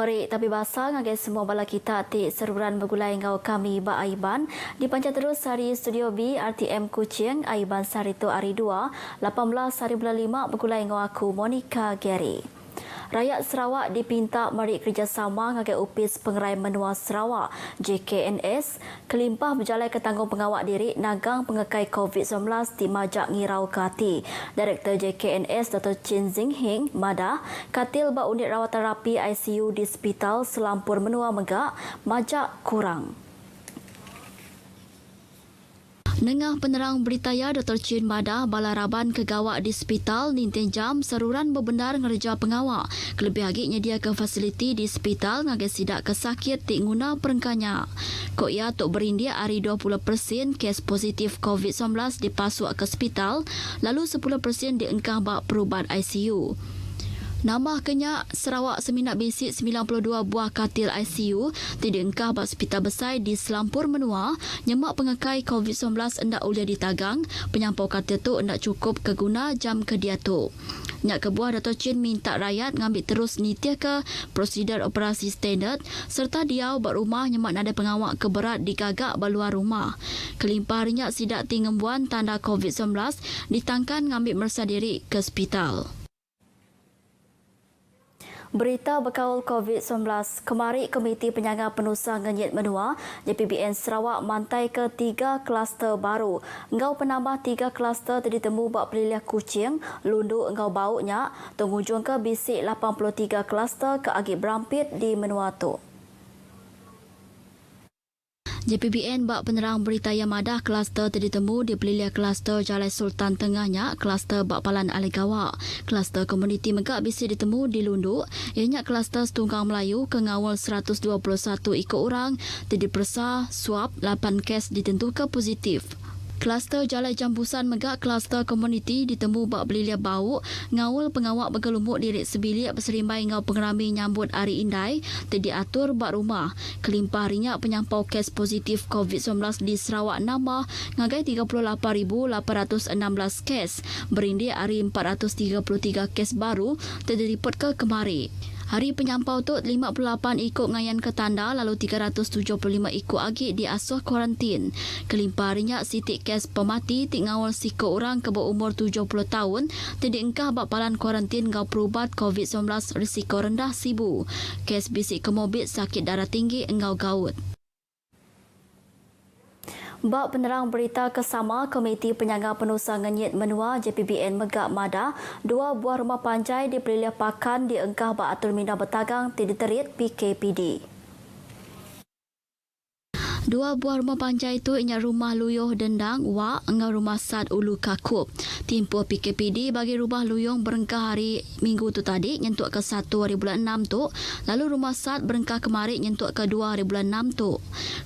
Mari tapi basah ngagai semua bala kita ti seruran bergulai ngau kami ba Aiban di panca terus hari Studio B RTM Kuching Aiban Sarito hari 2 18 hari bulan 5 bergulai ngau aku Monica Gary. Rakyat Sarawak dipinta mari kerjasama ngagai Upis Pengerai Menua Sarawak JKNS kelimpah berjalan ke tanggung pengawak diri nagang pengekai COVID-19 di Majak Ngirau Kati. Direktur JKNS Dr. Chin Zing Hing Madah katil ba unit rawatan rapi ICU di Hospital Selampur Menua Megak Majak kurang. Nengah penerang beritaya Dr. Chin Madah balaraban kegawak di hospital ninten jam seruran berbenar ngerja pengawak. Kelebih lagi nyedia ke fasiliti di hospital ngagai sidak kesakit di nguna perengkanya. Kok ia tok berindia hari 20% kes positif COVID-19 dipasuk ke hospital lalu 10% diengkah bak perubat ICU. Nambah kenyak Sarawak seminat basic 92 buah katil ICU diengkah bak hospital besar di Selampur Menua nyemak pengekai COVID-19 hendak ulia ditagang penyampau katil tu hendak cukup keguna jam kedia tu. Nyak kebuah Dato' Chin minta rakyat ngambil terus nitia ke prosedur operasi standard serta diau bak rumah nyemak nada pengawak keberat digagak baluar rumah. Kelimpah rinyak sidak tingembuan tanda COVID-19 ditangkan ngambil mersa diri ke hospital. Berita berkaul COVID-19, kemari Komiti Penyangga Penusa Ngenyit Menua JPBN Sarawak mantai ke 3 kluster baru. Engkau penambah 3 kluster ditemu bak peliliah kucing, lundu engkau baunya, penghujung ke bisik 83 kluster ke Agip Berampit di Menua tu. JPBN bak penerang beritaya Madah kluster ditemu di peliliah kluster Jalai Sultan Tengahnya, kluster bak Palan Aligawak, kluster komuniti Megak bisi ditemu di Lunduk, ianya kluster Setunggang Melayu ke ngawal 121 ikut orang, dipersa swab 8 kes ditentukan positif. Kluster Jalai Jambusan Megak kluster komuniti ditemu bak belilia bau ngawal pengawak bergelumuk diri sebilik berserimbai ngau pengerami nyambut hari indai diatur bak rumah. Kelimpah rinyak penyampau kes positif COVID-19 di Sarawak nambah ngagai 38,816 kes berindi hari 433 kes baru terdiripot ke kemari. Hari penyampau tu 58 ikut ngayan ke tanda lalu 375 ikut agi di asuh kuarantin. Kelimpah rinyak sitik kes pemati tik ngawal siko orang ke berumur 70 tahun diengkah bak palan kuarantin ngau perubat COVID-19 risiko rendah sibu. Kes bisik komorbid sakit darah tinggi engau gaut. Bak penerang berita kesama Komiti Penyangga Penusa Ngenyit Menua JPBN Megak Madah, 2 buah rumah panjai di peliliah pakan diengkah bak atur minda bertagang diterit PKPD. 2 buah rumah panjai itu ianya rumah Luyuh Dendang Wak dengan rumah Sad Ulu Kakup. Timpuh PKPD bagi rumah Luyung berengkah hari Minggu tu tadi nyentuk ke 1 hari bulan 6 tu, lalu rumah Sad berengkah kemarin nyentuk ke 2 hari bulan 6 tu.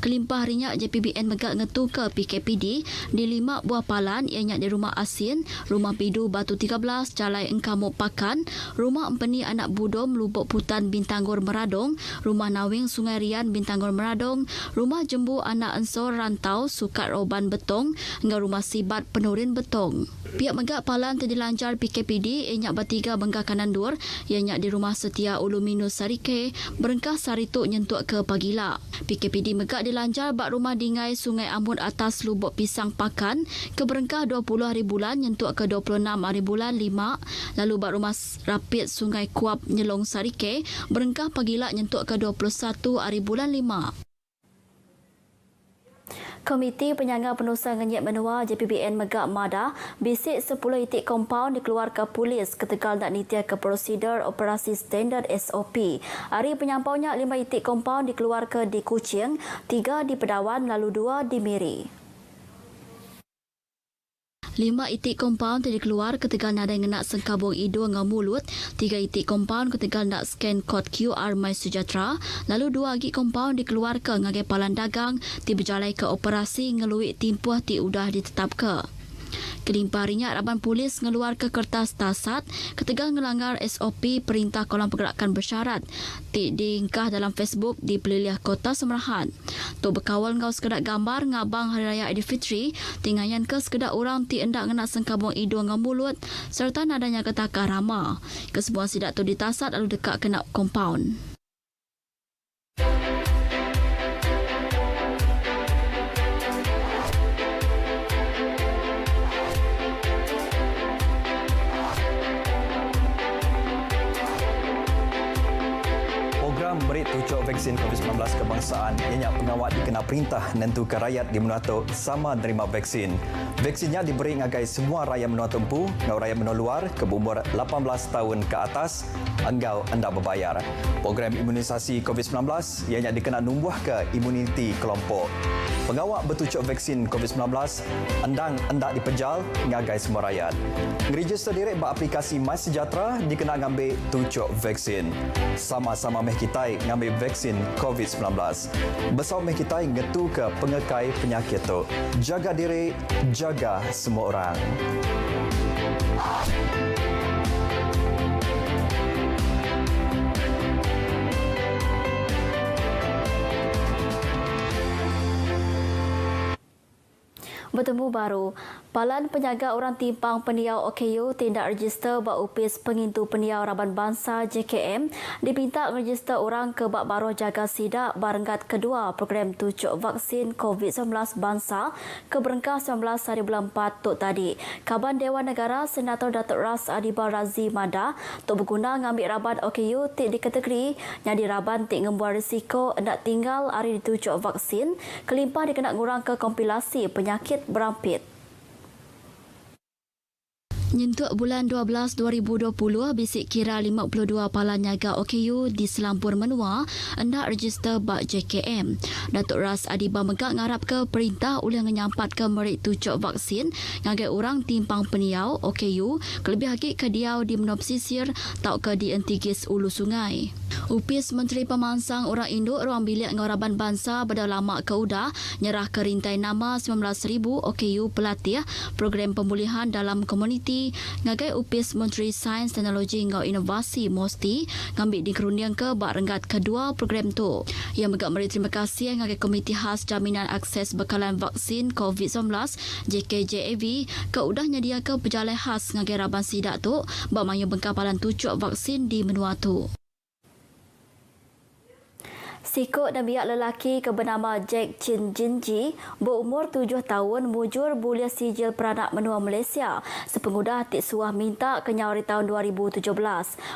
Kelimpah rinyak JPBN Megak ngetu ke PKPD di 5 buah palan ianya di rumah Asin, rumah Pidu Batu 13 Jalai Engkamuk Pakan, rumah Empeni Anak Budom Lubuk Putan Bintanggur Meradong, rumah Nawing Sungai Rian Bintanggur Meradong, rumah Jembu Anak Ensor Rantau Sukat Roban Betong hingga rumah Sibat Penurin Betong. Pihak Megak Palan terdilancar PKPD ianya bertiga bengkah kanan dur ianya di rumah Setia Ulu Minus Sarike berengkah Sarituk nyentuk ke Pagila. PKPD Megak dilancar bak rumah Dingai Sungai Ambut Atas Lubuk Pisang Pakan ke berengkah 20 hari bulan nyentuk ke 26 hari bulan 5, lalu bak rumah Rapid Sungai Kuap Nyelong Sarike berengkah Pagila nyentuk ke 21 hari bulan 5. Komiti Penyangga Penusa Ngenyit Menua JPBN Megak Madah bisik 10 itik kompaun dikeluarkan polis ketika nak nitia ke prosedur operasi standard SOP. Hari penyampaunya 5 itik kompaun dikeluarkan di Kuching, 3 di Pedawan lalu 2 di Miri. 5 itik kompaun dikeluar ketika nak ada ngenak sengkabung hidung dengan mulut, 3 itik kompaun ketika nak scan kod QR My Sejahtera, lalu 2 lagi kompaun dikeluarkan ngagai palan dagang di berjalai ke operasi ngeluik timpuh ti udah ditetapkan. Kelimpah rinyak Raban Polis ngeluar ke kertas tasat ketika ngelanggar SOP Perintah Kolam Pergerakan Bersyarat diingkah dalam Facebook di peliliah Kota Semerahan. Tok berkawal ngau sekedar gambar ngabang Hari Raya Aidilfitri tingayan ke sekedar orang ti endak ngena sengkabung hidung dengan mulut serta nadanya ketakar ramah. Kesemuan sidak tu ditasat lalu dekat kena kompaun. vaksin COVID-19 kebangsaan ianya pengawal dikena perintah nentukan rakyat di Menuatu sama menerima vaksin. Vaksinnya diberi ngagai semua rakyat Menuatu empu, ngau rakyat Menuatu luar ke berumur 18 tahun ke atas, enggau anda berbayar. Program imunisasi COVID-19 ianya dikena numbuh ke imuniti kelompok. Pengawal bertucuk vaksin COVID-19 endang endak dipejal ngagai semua rakyat. Ngeregister direct beraplikasi MySejahtera dikena ngambil tucuk vaksin. Sama-sama meh kita ngambil vaksin COVID-19. Bersama meh kita ngetu ke pengekai penyakit tu. Jaga diri, jaga semua orang. Bertemu baru, Palan Penjaga Orang Timpang Peniau OKU tindak register bak upis pengintu peniau Raban Bangsa JKM dipinta register orang ke bak baruh jaga sidak barenggat kedua program tucuk vaksin COVID-19 Bangsa ke berengkah 19 hari bulan 4 tok tadi. Kaban Dewan Negara Senator Datuk Ras Adibal Razi Mada tok berguna ngambil Raban OKU tik di kategori yang di Raban tik ngembuat risiko hendak tinggal hari ditucuk vaksin kelimpah dikena ngurang ke kompilasi penyakit berampit. Nyentuk bulan 12 2020, bisik kira 52 palan niaga OKU di Selampur Menua hendak register bak JKM. Datuk Ras Adibal Megak ngarap ke perintah oleh menyampat ke merik tucuk vaksin ngagai orang timpang peniau OKU kelebih lagi ke diau di Menua Pesisir tau ke di Entigis Ulu Sungai. Upis Menteri Pemansang Orang Induk Ruang Bilik Ngauraban Bangsa pada lama ke udah nyerah ke rintai nama 19,000 OKU pelatih program pemulihan dalam komuniti ngagai upis Menteri Sains Teknologi ngau Inovasi Mosti ngambil dikeruniang ke bak renggat kedua program tu. Ia megak meri terima kasih ngagai Komiti Khas Jaminan Akses Bekalan Vaksin COVID-19 JKJAV ke udah nyedia ke pejalai khas ngagai Raban Sidak tu bak mayu bengkapalan tucuk vaksin di Menuatu. Sikut dan biak lelaki bernama Jack Chin Jin Ji berumur 7 tahun mujur bulia sijil peranak menua Malaysia sepengudah tik suah minta ke nyawari tahun 2017.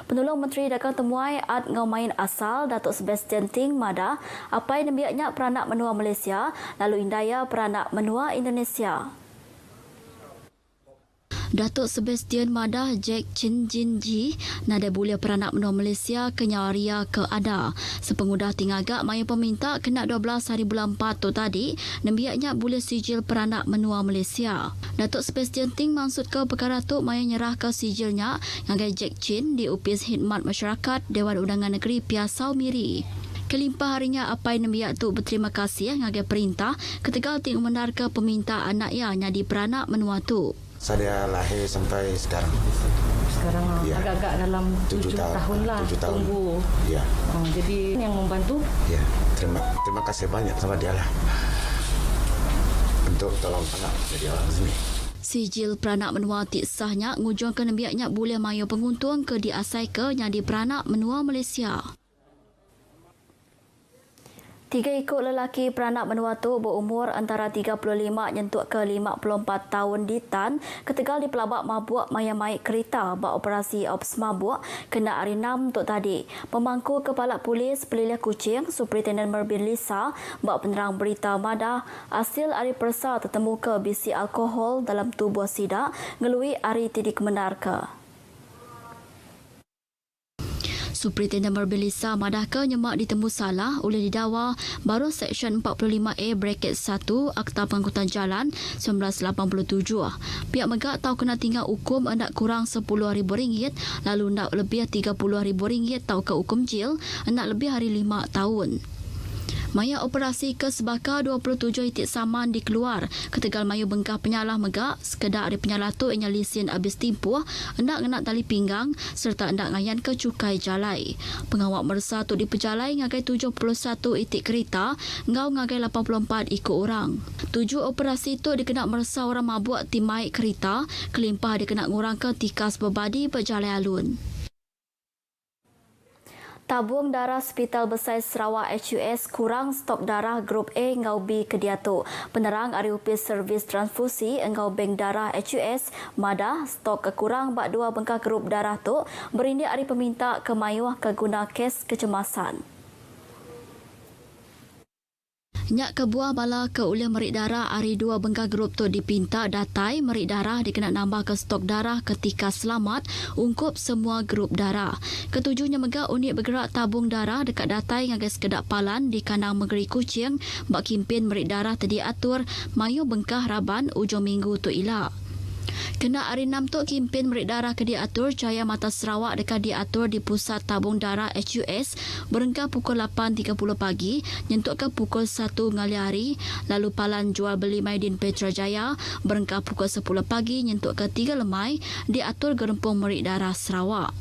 Penolong Menteri Dagang Temuai Ad Ngaumain Asal Datuk Sebastian Ting Mada apa yang biaknya peranak menua Malaysia lalu indaya peranak menua Indonesia. Datuk Sebastian Mada Jack Chin Jin Ji nada bulia peranak menua Malaysia ke nyawaria ke ada. Sepengudah tingagak maya peminta kena 12 hari bulan 4 tu tadi nembiaknya bulia sijil peranak menua Malaysia. Datuk Sebastian Ting maksud ke perkara tu maya nyerah ke sijilnya ngagai Jack Chin di Upis Khidmat Masyarakat Dewan Undangan Negeri Piasau Miri. Kelimpah harinya apa yang nembiak tu berterima kasih ngagai perintah ketika Ting menar ke peminta anaknya nyadi peranak menua tu. Saya lahir sampai sekarang. Sekarang ya. Agak-agak dalam 7 tahun lah 7 tahun. tunggu. Ya. Jadi yang membantu? Ya, terima kasih banyak sama dia lah. Untuk tolong anak jadi orang sini. Sijil peranak menua tik sahnya ngujung ke nembiaknya boleh mayu penguntung ke diasai ke nyadi peranak menua Malaysia. 3 ikut lelaki peranak menua tu berumur antara 35 nyentuk ke 54 tahun di Tan ketegal di pelabak mabuk mayamai kereta bak operasi ops mabuk kena hari 6 tok tadi. Pemangku Kepala Polis Peliliah Kuching Superintendent Merbin Lisa bak penerang berita Mada hasil hari persa tertemu ke bisi alkohol dalam tubuh sidak ngelui hari tidik menarka. Superintendent Merbin Lisa madah ke nyemak ditemu salah oleh didakwa baru Seksyen 45A Bracket 1 Akta Pengangkutan Jalan 1987. Pihak megak tahu kena tinggal hukum hendak kurang RM10,000 lalu hendak lebih RM30,000 tahu ke hukum jil hendak lebih hari 5 tahun. Maya operasi ke sebaka 27 itik saman dikeluar ketegal mayu bengkah penyalah megak sekedar ada penyalah tu inya lisin habis timpuh hendak ngenak tali pinggang serta hendak ngayan ke cukai jalai. Pengawal mersa tu dipejalai ngagai 71 itik kereta ngau ngagai 84 ikut orang. 7 operasi tu dikena mersa orang mabuk timai kereta kelimpah dikena ngurang ke tikas berbadi berjalai alun. Tabung darah Hospital Besar Sarawak HUS kurang stok darah grup A ngau B Kediatu. Penerang Ari Upis Servis Transfusi engau Bank Darah HUS Mada stok kekurang bak 2 bengkak grup darah tu berindik Ari peminta ke mayuh ke guna kes kecemasan. Nyak kebuah bala ke uliah merik darah hari 2 bengkah grup tu dipinta datai merik darah dikena nambah ke stok darah ketika selamat ungkup semua grup darah. Ketujuhnya megak unit bergerak tabung darah dekat datai ngagai sekedak palan di Kanang Megeri Kuching bak kimpin merik darah tadi atur mayu bengkah Raban ujung minggu tu ila. Kena hari 6 tu kimpin merik darah ke diatur Cahaya Mata Sarawak dekat diatur di pusat tabung darah HUS berengkah pukul 8.30 pagi nyentuk ke pukul 1 ngali hari, lalu palan jual beli Maidin Petrajaya berengkah pukul 10 pagi nyentuk ke 3 lemai diatur Gerempung Merik Darah Sarawak.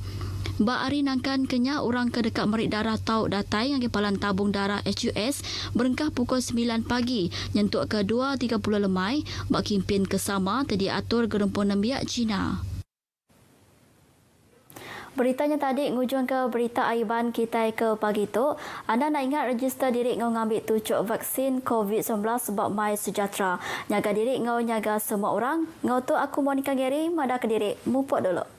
Bak hari nangkan kenya orang ke dekat merik darah tau datai yang palan tabung darah HUS berengkah pukul 9 pagi nyentuk ke 2.30 lemai bak kimpin kesama tadi atur Gerempung Nembiak Cina. Beritanya tadi ngujung ke berita Aiban kita ke pagi tu. Anda nak ingat register diri ngau ngambil tucuk vaksin COVID-19 sebab My Sejahtera. Nyaga diri ngau nyaga semua orang. Ngau tu aku Monica Gary, madah ke diri. Mupok dulu.